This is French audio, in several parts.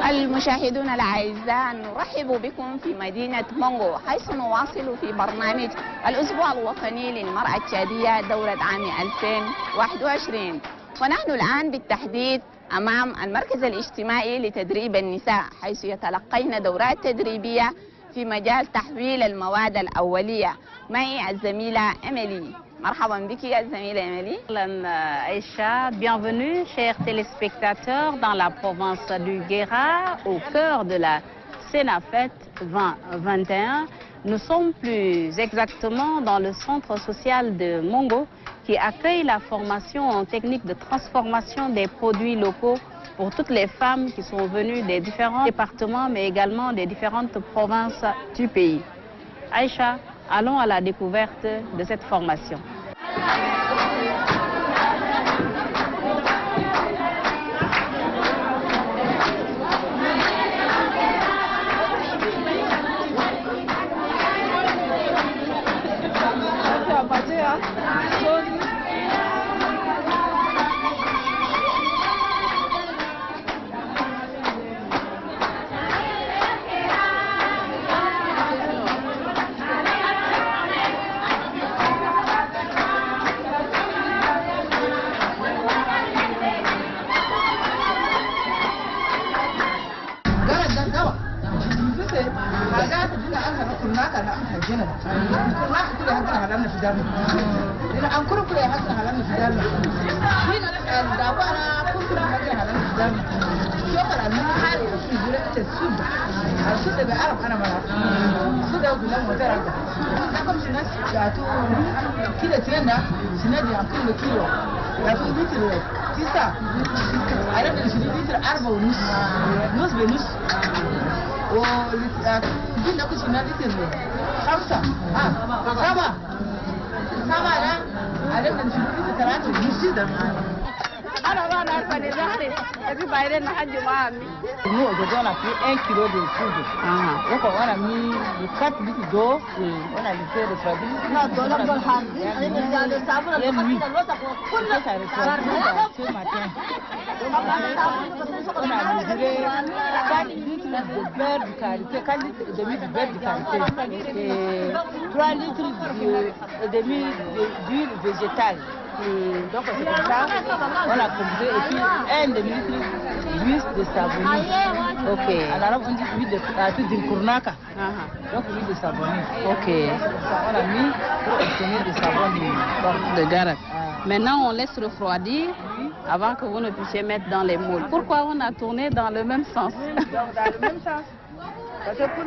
المشاهدون الأعزاء، نرحب بكم في مدينة مونغو حيث نواصل في برنامج الأسبوع الوطني للمرأة التشادية دورة عام 2021. ونحن الآن بالتحديد أمام المركز الاجتماعي لتدريب النساء حيث يتلقين دورات تدريبية في مجال تحويل المواد الأولية. معي الزميلة إيميلي. مرحبا بك يا زميلة إيميلي. Aïcha, bienvenue chers téléspectateurs dans la province du Guéra, au cœur de la Sénafête 2021. Nous sommes plus exactement dans le centre social de Mongo qui accueille la formation en technique de transformation des produits locaux pour toutes les femmes qui sont venues des différents départements mais également des différentes provinces du pays. Aïcha, allons à la découverte de cette formation. Nous, aujourd'hui, on a pris 1 kilo de poudre. Donc, on a mis 4 litres d'eau, on a lissé le produit. Il y a l'huile. Ça ressort ce matin. Donc, on a mesuré 4 litres de beurre de karité, 4 litres et demi de beurre de karité et 3 litres et demi d'huile végétale. Donc c'est comme ça, on a composé et puis 1 demi-litre d'huile de savonnier. Ok. En arabe on dit huile de kurnaka. Donc huile de savonnier. Ok. On a mis pour obtenir le savon de garat. Maintenant on laisse refroidir avant que vous ne puissiez mettre dans les moules. Pourquoi on a tourné dans le même sens? Donc dans le même sens. Parce que pour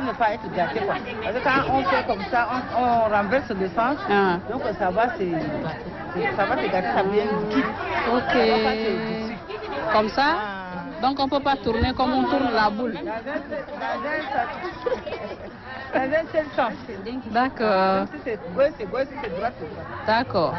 ne pas être gâté quoi. Parce que quand on fait comme ça, on renverse le sens, donc ça va se gâter, ça devient liquide. Ok. Comme ça? Donc on ne peut pas tourner comme on tourne la boule. Dans un seul sens. D'accord. Si c'est gauche, c'est gauche, si c'est droite, c'est droite. D'accord.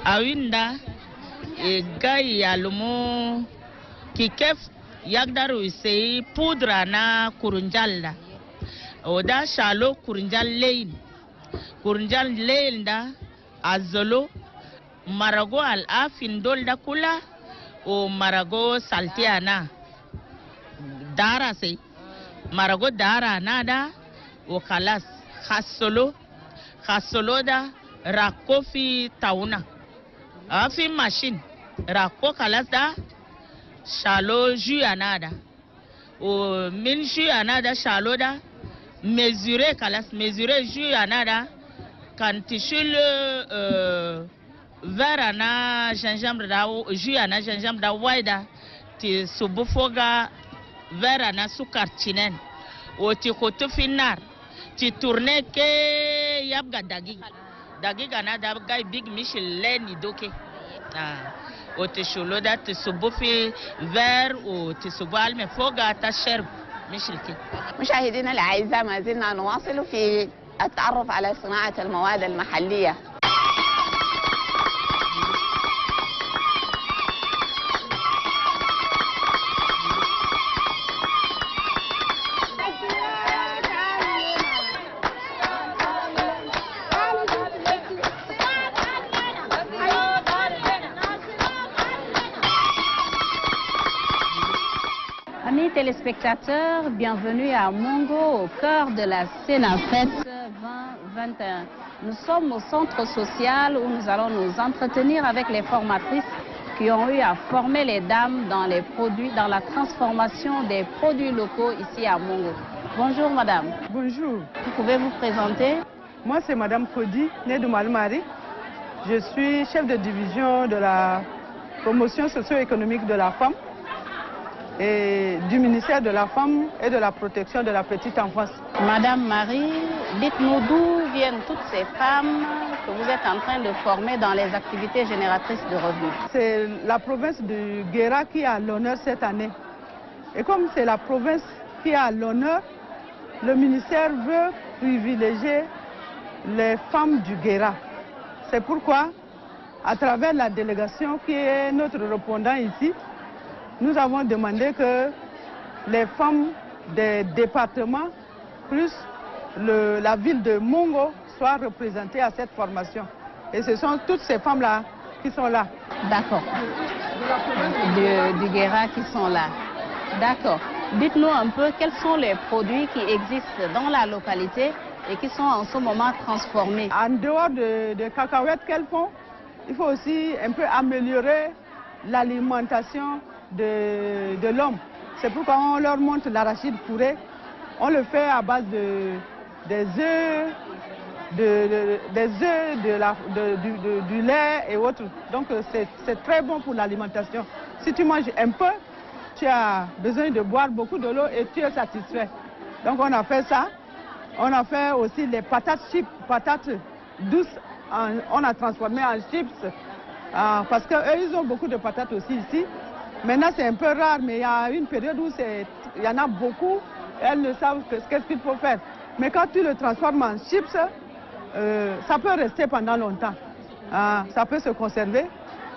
Awinda e gai yalumu kikef yagdaru sei pudra na kurunjalla oda shalo kurunjal lein da azolo marago al afin dolda kula o marago saltiana dara sei marago dara nada o khalas khasolo da rakofi tauna afi machine rako kalas da shalo jus anada o min jus anada shalo da mesurer kalas mesurer jus anada quand tu chule verre ana gingembre da jus ana gingembre da waida ti subu foga verre ana sukar chinen o ti koto finar ti tourner ke yabga dagiga na da gai big michel leni doke o ti chulo da ti subu fi verre o ti subu alme foga ta sherb michel ke. مشاهدينا الأعزاء ما زلنا نواصل في التعرف على صناعة المواد المحلية. Amis téléspectateurs, bienvenue à Mongo, au cœur de la Sénafête 2021. Nous sommes au centre social où nous allons nous entretenir avec les formatrices qui ont eu à former les dames dans les produits, dans la transformation des produits locaux ici à Mongo. Bonjour madame. Bonjour. Vous pouvez vous présenter? Moi c'est madame Kodi, née de Malmari. Je suis chef de division de la promotion socio-économique de la femme et du ministère de la Femme et de la protection de la petite enfance. Madame Marie, dites-nous d'où viennent toutes ces femmes que vous êtes en train de former dans les activités génératrices de revenus. C'est la province du Guéra qui a l'honneur cette année. Et comme c'est la province qui a l'honneur, le ministère veut privilégier les femmes du Guéra. C'est pourquoi, à travers la délégation qui est notre répondant ici, nous avons demandé que les femmes des départements plus la ville de Mongo soient représentées à cette formation. Et ce sont toutes ces femmes-là qui sont là. D'accord. Du Guéra qui sont là. D'accord. Dites-nous un peu quels sont les produits qui existent dans la localité et qui sont en ce moment transformés. En dehors des cacahuètes qu'elles font, il faut aussi un peu améliorer l'alimentation de l'homme. C'est pourquoi on leur montre l'arachide fourré. On le fait à base des œufs, du lait et autres. Donc c'est très bon pour l'alimentation. Si tu manges un peu, tu as besoin de boire beaucoup de l'eau et tu es satisfait. Donc on a fait ça. On a fait aussi les patates chips, patates douces, on a transformé en chips. Parce qu'eux, ils ont beaucoup de patates aussi ici. Maintenant, c'est un peu rare, mais il y a une période où il y en a beaucoup. Elles ne savent qu'est-ce qu'il faut faire. Mais quand tu le transformes en chips, ça peut rester pendant longtemps. Ça peut se conserver.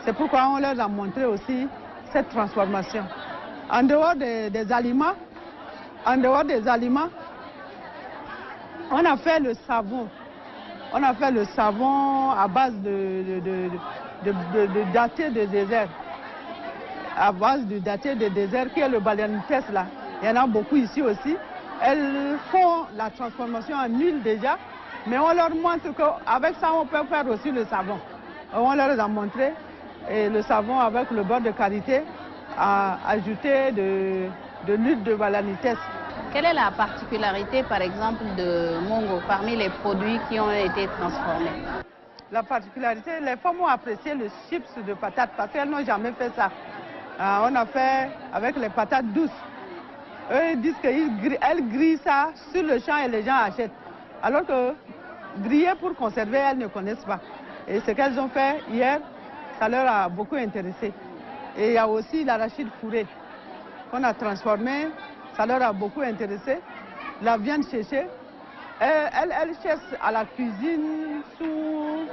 C'est pourquoi on leur a montré aussi cette transformation. En dehors des aliments, on a fait le savon. On a fait le savon à base de daté de désert. À base de daté de désert qui est le balanites là. Il y en a beaucoup ici aussi. Elles font la transformation en huile déjà, mais on leur montre qu'avec ça on peut faire aussi le savon. On leur a montré et le savon avec le beurre de karité à ajouter de l'huile de balanites. Quelle est la particularité par exemple de Mongo parmi les produits qui ont été transformés? La particularité, les femmes ont apprécié le chips de patates parce qu'elles n'ont jamais fait ça. On a fait avec les patates douces. Eux ils disent qu'elles grillent ça sur le champ et les gens achètent. Alors que griller pour conserver, elles ne connaissent pas. Et ce qu'elles ont fait hier, ça leur a beaucoup intéressé. Et il y a aussi l'arachide fourré qu'on a transformé, ça leur a beaucoup intéressé. La viande séchée, elles cherchent à la cuisine, sous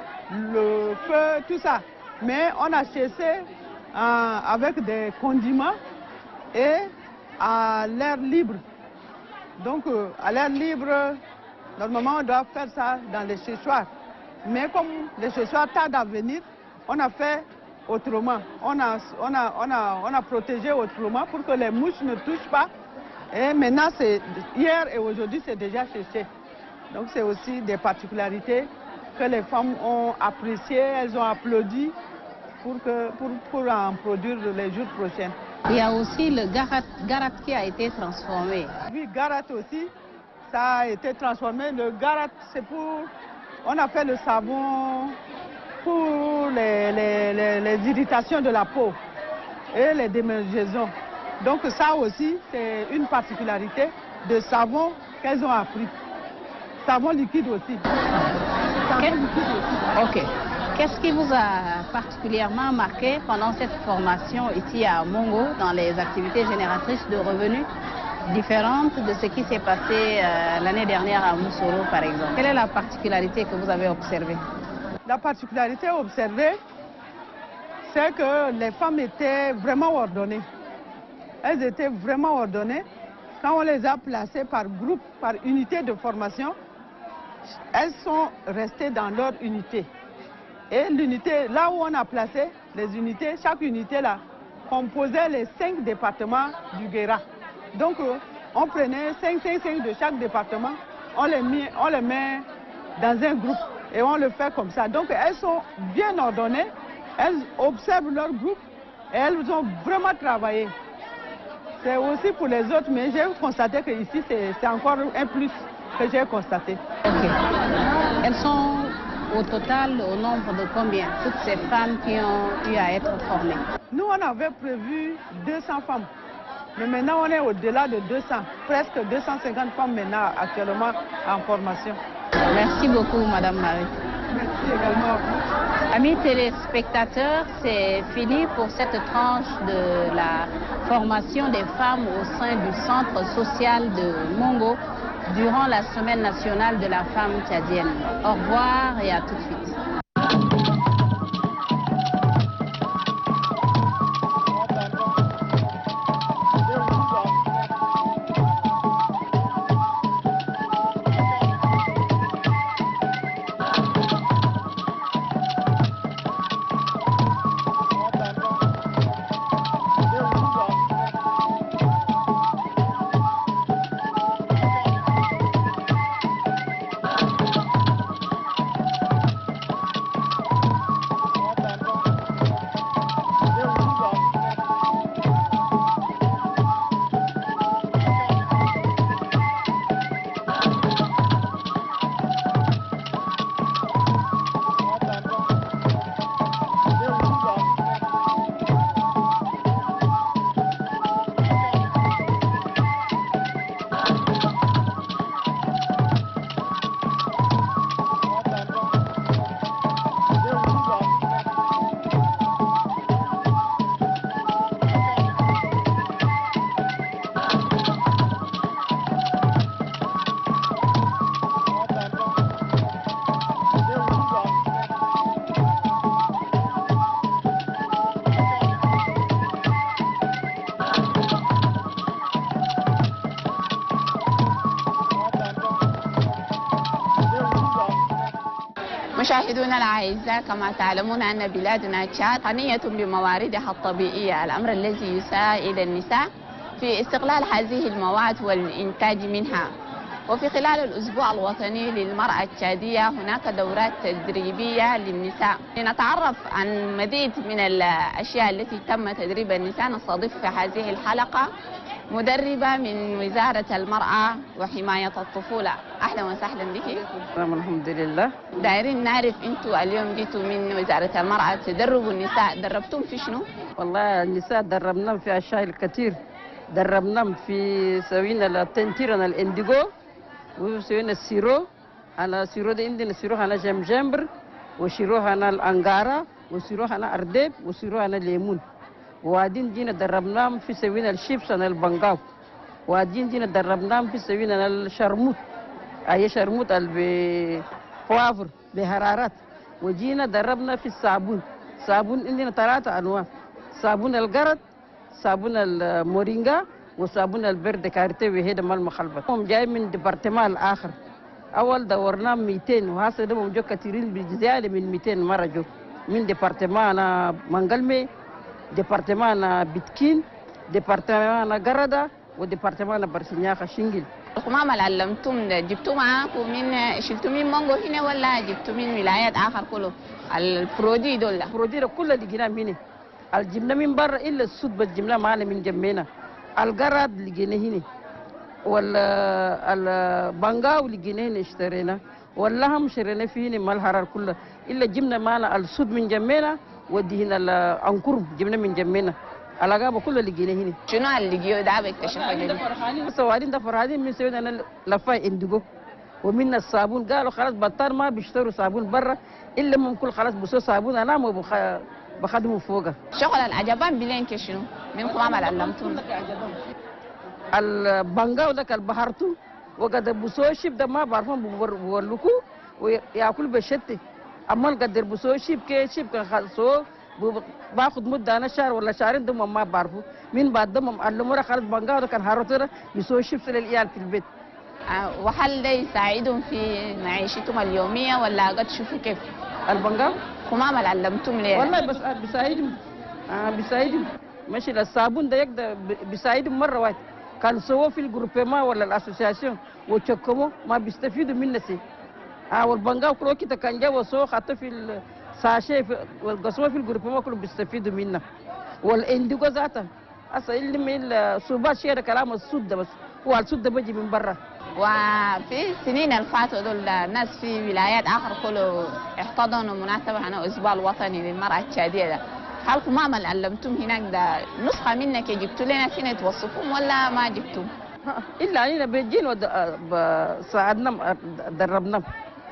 le feu, tout ça. Mais on a cherché avec des condiments et à l'air libre. Donc à l'air libre, normalement on doit faire ça dans les séchoirs. Mais comme les séchoirs tardent à venir, on a fait autrement. On a protégé autrement pour que les mouches ne touchent pas. Et maintenant, hier et aujourd'hui, c'est déjà séché. Donc c'est aussi des particularités que les femmes ont appréciées, elles ont applaudi pour en produire les jours prochains. Il y a aussi le garat qui a été transformé. Oui, garat aussi, ça a été transformé. Le garat, c'est pour... On a fait le savon pour les irritations de la peau et les démangeaisons. Donc ça aussi, c'est une particularité de savon qu'elles ont appris. Savon liquide aussi. Ok. Qu'est-ce qui vous a particulièrement marqué pendant cette formation ici à Mongo, dans les activités génératrices de revenus, différentes de ce qui s'est passé l'année dernière à Moussoro, par exemple? Quelle est la particularité que vous avez observée? La particularité observée, c'est que les femmes étaient vraiment ordonnées. Elles étaient vraiment ordonnées. Quand on les a placées par groupe, par unité de formation, elles sont restées dans leur unité. Et l'unité, là où on a placé les unités, chaque unité là composait les 5 départements du Guéra. Donc on prenait 5 de chaque département, on les met dans un groupe et on le fait comme ça. Donc elles sont bien ordonnées, elles observent leur groupe et elles ont vraiment travaillé. C'est aussi pour les autres, mais j'ai constaté que ici c'est encore un plus que j'ai constaté. Ok. Elles sont au total au nombre de combien, toutes ces femmes qui ont eu à être formées? Nous, on avait prévu 200 femmes. Mais maintenant, on est au-delà de 200. Presque 250 femmes maintenant actuellement en formation. Merci beaucoup, Madame Marie. Merci également. Amis téléspectateurs, c'est fini pour cette tranche de la formation des femmes au sein du centre social de Mongo durant la semaine nationale de la femme tchadienne. Au revoir et à tout de suite. مشاهدونا الأعزاء، كما تعلمون أن بلادنا تشاد غنية بمواردها الطبيعية، الأمر الذي يساعد النساء في استغلال هذه المواد والإنتاج منها. وفي خلال الأسبوع الوطني للمرأة التشادية هناك دورات تدريبية للنساء. لنتعرف عن مزيد من الأشياء التي تم تدريب النساء، نستضيف في هذه الحلقة مدربة من وزارة المرأة وحماية الطفولة. أهلا وسهلا بك. الحمد لله. دايرين نعرف أنتوا اليوم جيتوا من وزارة المرأة تدربوا النساء، دربتم في شنو؟ والله النساء دربناهم في أشياء الكثير، دربناهم في سوينا التنتيرنا الانديجو وسوينا السيرو. أنا السيرو ده عندنا سيرو هنا جمجمبر وسيرو هنا الأنغارا وسيرو هنا أردب وسيرو هنا ليمون. وبعدين جينا دربناهم في سوينا الشيبس هنا البنغاو. وبعدين جينا دربناهم في سوينا الشرموط، أي شرموط بفوافر بحرارات. وجينا دربنا في الصابون. صابون عندنا 3 أنواع، صابون القرد، صابون المورينجا، وصابون البرد كارتي وهذا مال مخلبط. هم جاي من ديبارتمان الآخر. أول دورنا 200 وهسه ده جو كثيرين بزيادة من 200 مرة جو من ديبارتمان منغلمي، ديبارتمان بتكين، ديبارتمان قردة، وديبارتمان برسنياخ شنجل. القمامة اللي علمتم جبتوا معاكم من شلتوا من مونغو هنا ولا جبتوا من ولايات آخر كله؟ البرودي دول البرودي كله لقيناه هنا. الجبنة من برا إلا السود بالجبنة معنا من جنبنا. القرد لقيناه هنا. والبنغاو اللي جنين اشترينا واللهم شرينا فيني مال الحرار كله الا جبنا معنا السود من جمينا ودينا الانكرم جبنا من جمينا الأغابة كله اللي جينا هنا. شنو اللي جيو ده بيكتشفوا جديد؟ سوارين ده فرحانين من سوينا أنا لفاي انديجو ومن الصابون قالوا خلاص بطار ما بيشتروا صابون برا إلا من كل خلاص بسوا صابون أنا ما بخدموا فوقه. شغل العجبان بلين كشنو؟ منكم عمل علمتون؟ البنغاو ده البحرتو وقد بسوا شيب ده ما بعرفهم بورلوكو ويأكل بشتى. أما قدر بسوا شيب كي شيب كان خلصوا باخد مده انا شهر ولا شهرين دم ما بعرفه من بعد دم علمونا خالد بنغاو ده كان هاروتنا يسوي شيفت للعيال في البيت. وهل ده يساعدهم في معيشتهم اليوميه ولا قد تشوفوا كيف؟ البنغاو؟ كم عمل علمتم ليه؟ والله بس بيساعدهم بيساعدهم ماشي الصابون ده يقدر بيساعدهم مره واحده كان سووا في الجروبيما ولا الاسوسياسيون وتشكموا ما بيستفيدوا منه شيء. والبنغاو كله كده كان جا وسووا حتى في ساشي والقسوة في الجروب ما كلهم بيستفيدوا منها والانديجو ذاته هسه اللي من الصوبات شيء كلام السود ده بس هو السود ده بيجي من برا. وفي السنين اللي فاتوا دول الناس في ولايات اخر كله احتضنوا مناسبه هنا الاسبوع الوطني للمراه التشاديه ده. هل كم عمل علمتم هناك ده نسخه منك جبتوا لنا فينا توصفوهم ولا ما جبتوا؟ الا علينا بيجينا ساعدنا دربنا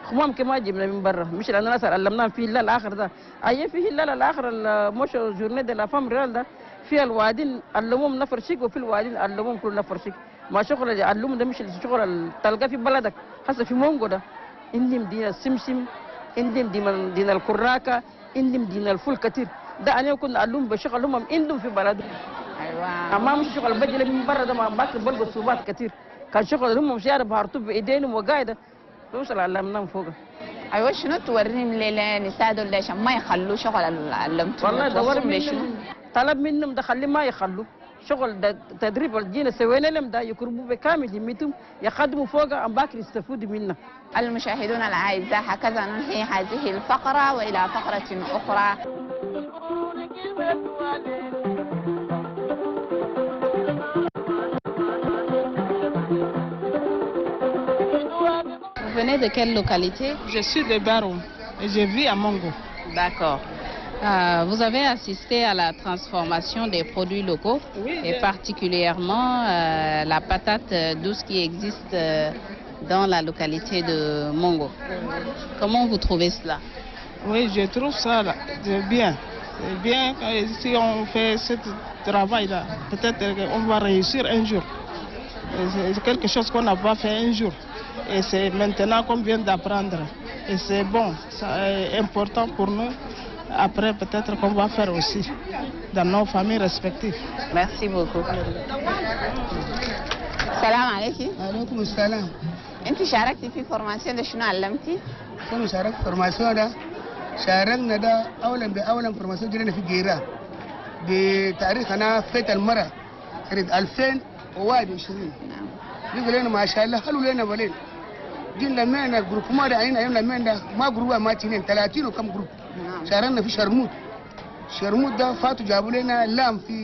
خمام كما جبنا من برا مش لأننا ناس علمناهم في الليل الآخر ده أي في الليل الآخر مش جورنال ده لافام ريال ده في الوادين علموهم نفر شيك وفي الوادين علموهم كل نفر شيك ما شغل اللي علموهم ده مش الشغل تلقى في بلدك هسه في مونغو ده عندهم دين السمسم عندهم دين الكراكة عندهم دين الفول كتير ده أنا كنت أعلمهم بشغل هم عندهم في بلدهم. أيوة. أما مش شغل بجي من برا ده ما باكل بلقوا صوبات كتير كان شغل هم مش عارف بهرتوا بإيدينهم وقاعدة توصل علمناهم فوق. ايوه شنو توريهم للنساء دول عشان ما يخلوا شغل علمتهم؟ والله دور منهم طلب منهم ده خليه ما يخلوا شغل ده تدريب الجينا سوينا لهم ده يقربوا بكامل يميتهم يخدموا فوق ام باكر يستفيدوا منه. المشاهدون الاعزاء هكذا ننهي هذه الفقره والى فقره اخرى. Vous venez de quelle localité? Je suis de Barou et je vis à Mongo. D'accord. Vous avez assisté à la transformation des produits locaux et particulièrement la patate douce qui existe dans la localité de Mongo. Comment vous trouvez cela? Oui, je trouve ça bien. C'est bien si on fait ce travail-là. Peut-être qu'on va réussir un jour. C'est quelque chose qu'on n'a pas fait un jour. Et c'est maintenant qu'on vient d'apprendre. Et c'est bon, c'est important pour nous. Après, peut-être qu'on va faire aussi dans nos familles respectives. Merci beaucoup. Salam alaikum. عليكم السلام. انت شاركتي في فورماسيون ده شنو علمتي؟ كنا شارك فورماسيون ده شاركنا ده اولا فورماسيون جينا في جيران بتاريخ انا فات المرة سنة 2021. يقول لنا ما شاء الله خلوا لنا ولين جينا لمينا جروب ما ده علينا يوم لمينا ما جروب ما تنين 30 وكم جروب. شاركنا في شرموت ده فاتوا جابوا لنا لام في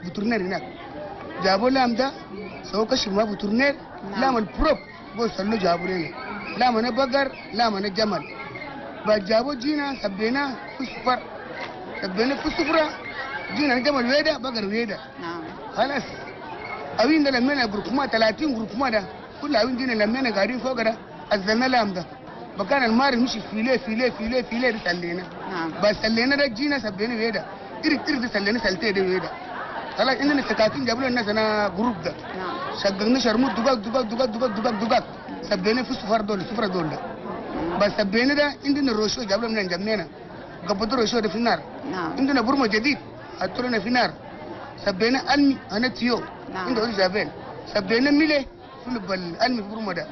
فيترينير هناك جابوا لام ده سووا كشف ما فيترينير لام البروب وصلوا جابوا لنا لام انا بقر لام انا جمل جابوا جينا سبينا في صفر سبينا في صفرة جينا جمل ويدا بقر ويدا خلاص أوين ده لمينا جروب ما 30 جروب ما ده كل أوين جينا لمينا قاعدين فوق ده أزلنا لام ده بكان المار مشي فيليه سلينا بس سلينا ده جينا سبينا ويدا ترك سلينا سلتي ده ويدا خلاص عندنا سكاكين جابوا لنا انا جروب ده شغلنا شرموت دقاق سبينا في صفر دول ده بس سبينا ده عندنا روشو جابوا لنا جمعنا قبضوا روشو ده في النار عندنا برمه جديد حطوا لنا في النار سبينا المي انا تيو عندنا جابين سبينا ميلي في الالمي برمه ده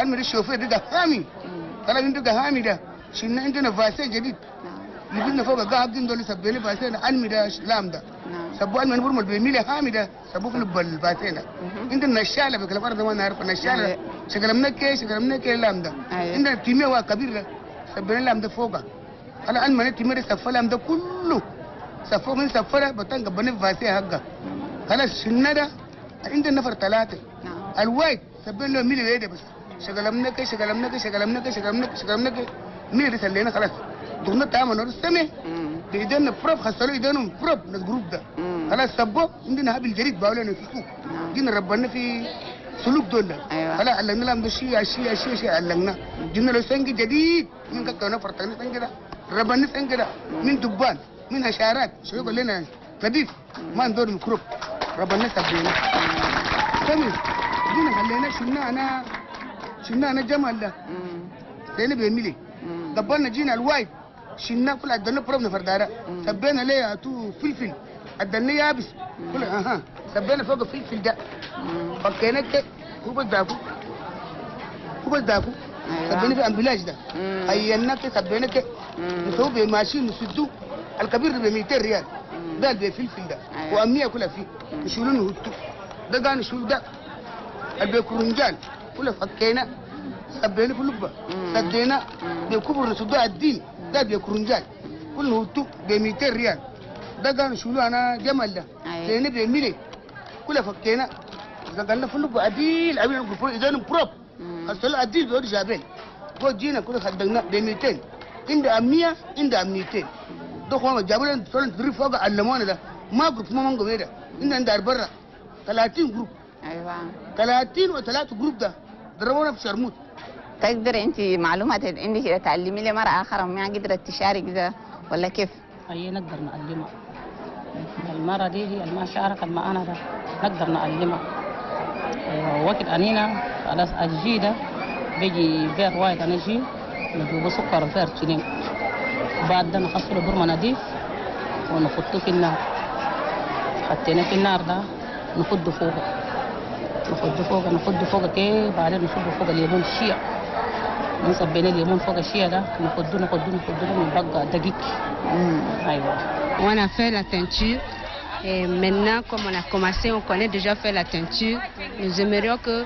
المي ده الشوفير ده هامي طلع عندنا هامي ده شلنا عندنا فاسين جديد يجينا فوق قاعد دول سبينا فاسين المي ده لام ده سبوا المي برمه بميلي هامي ده سبوا في الفاسين ده عندنا نشاله بكل فرد ما نعرف نشاله شغلنا كي لام ده عندنا كيمياء كبير ده سبينا لام ده فوق على المي تيمير سفل لام ده كله سفوا من سفره بتنق بني فاسين حقه خلاص شلنا ده عندنا نفر 3 الوايد سبين له ميلي ويدا بس شغلمنا كي ميلي دي سلينا خلاص دغنا تاما نور السمي بيدنا بروب خسروا ايدينهم بروب الجروب ده خلاص سبوا عندنا هابل جديد باولنا في السوق جينا ربنا في سلوك دول خلاص علمنا لهم شيء علمنا جينا له سنج جديد من كنا فرطنا سنج ده ربنا سنج ده من دبان من هشارات شو يقول لنا نظيف ما ندور ميكروب ربنا سبينا سمي جينا خلينا شلنا انا جمال ده لين بيميلي قبلنا جينا الوايد شلنا كل عدلنا بروبنا فردارة سبينا ليه تو فلفل عدلنا يابس كل سبينا فوق الفلفل ده فكينا كده هو بس داكو سبينا في امبلاج ده هينا كده سبينا كده نسوي بماشين نسدوه الكبير ب 200 ريال ده الفلفل ده وامنيه كلها فيه يشيلونه هتو ده قال نشيل ده البيكرنجال كله فكينا سبينا في اللبه سدينا بكبر نسدوه الدين ده بيكرنجال كله هتو ب 200 ريال ده قال نشيلوه انا جمل ده لان بيميلي كله فكينا قالنا في اللبه عديل عملنا نقول اذا بروب اصل عديل بيقول جابين هو جينا كله خدنا ب 200 عند امنيه عند امنيتين دخلنا جابوا لنا صورة تدريب فوق علمونا ده ما جروب ما منقو بيدا عندنا برا 30 جروب ايوه 30 و3 جروب ده ضربونا بشرموط. تقدر انت معلومات عندك كده تعلمي لي مرة اخرى ما قدرت تشارك ده ولا كيف؟ اي نقدر نعلمها المرة دي هي ما شاركت معنا ده نقدر نعلمها وقت انينا خلاص الجي ده بيجي فير وايد انا جي نجيب سكر فير تشينين بعد ده نخفله برمى نظيف ونحطه في النار حطينا في النار ده نخده فوق كده بعدين نصبه فوق الليمون الشيا نصبينا الليمون فوق الشيا ده نخده من بقى دقيق ايوه. On a fait la teinture et maintenant comme on a commencé, on connaît déjà faire la teinture. Nous aimerions que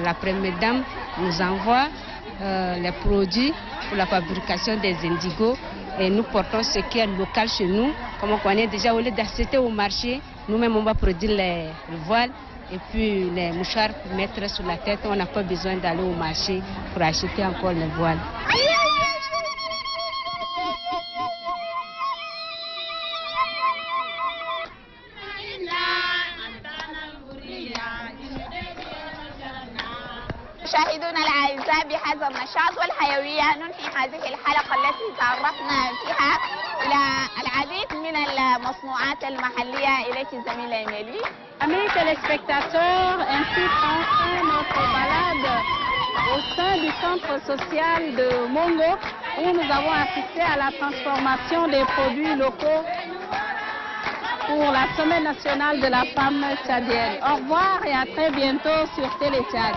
la première dame nous envoie les produits pour la fabrication des indigos et nous portons ce qui est local chez nous. Comme on connaît déjà, au lieu d'acheter au marché, nous-mêmes on va produire les voiles et puis les mouchards pour mettre sur la tête. On n'a pas besoin d'aller au marché pour acheter encore les voiles. مشاهدونا الاعزاء بهذا النشاط والحيويه ننهي هذه الحلقه التي تعرفنا فيها الى العديد من المصنوعات المحليه. اليك زميله ايميلي. Amis téléspectateurs, ainsi prend notre balade au sein du centre social de Mongo où nous avons assisté à la transformation des produits locaux pour la Semaine nationale de la femme tchadienne. Au revoir et à très bientôt sur Télé Tchad.